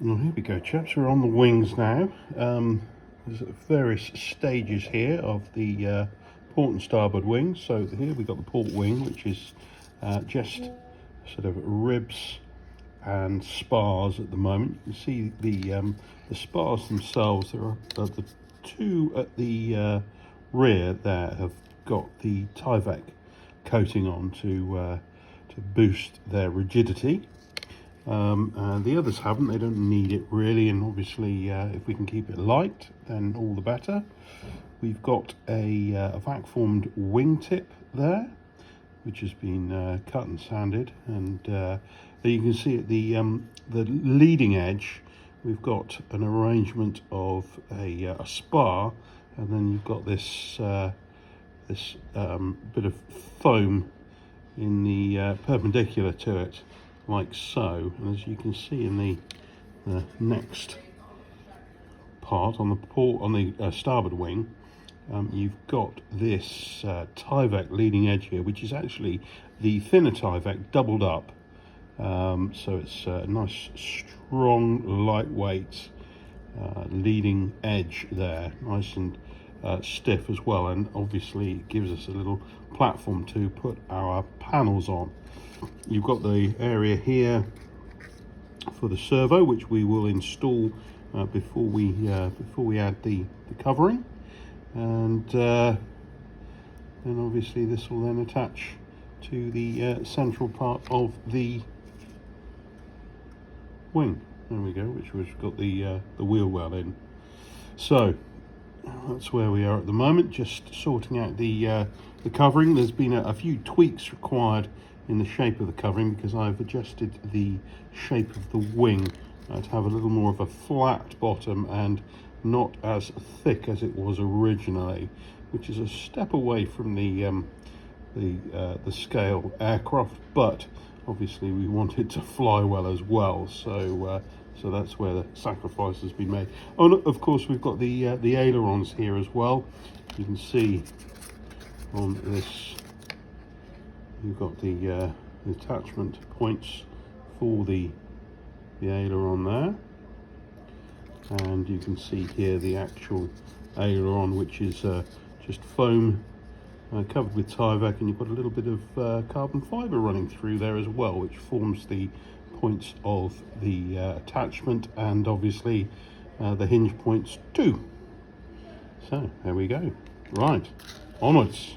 Well, here we go, chaps. We're on the wings now. There's various stages here of the port and starboard wings. So here we've got the port wing, which is just sort of ribs and spars at the moment. You can see the spars themselves. There are the two at the rear there have got the Tyvek coating on to boost their rigidity. And the others haven't. They don't need it really, and obviously if we can keep it light then all the better. We've got a vac formed wingtip there, which has been cut and sanded, and you can see at the leading edge we've got an arrangement of a spar, and then you've got this bit of foam in the perpendicular to it, like so. And as you can see in the next part on the starboard wing, you've got this Tyvek leading edge here, which is actually the thinner Tyvek doubled up. So it's a nice, strong, lightweight leading edge there, nice and stiff as well, and obviously it gives us a little platform to put our panels on. You've got the area here for the servo, which we will install before we add the covering, and then obviously this will then attach to the central part of the wing. There we go, which was got the wheel well in. So that's where we are at the moment, just sorting out the covering. There's been a few tweaks required in the shape of the covering, because I've adjusted the shape of the wing to have a little more of a flat bottom and not as thick as it was originally, which is a step away from the scale aircraft, but obviously we want it to fly well as well, so so that's where the sacrifice has been made. Oh, and of course we've got the ailerons here as well. You can see on this you've got the attachment points for the aileron there, and you can see here the actual aileron, which is just foam covered with Tyvek, and you've got a little bit of carbon fibre running through there as well, which forms the points of the attachment, and obviously the hinge points too. So there we go. Right, onwards.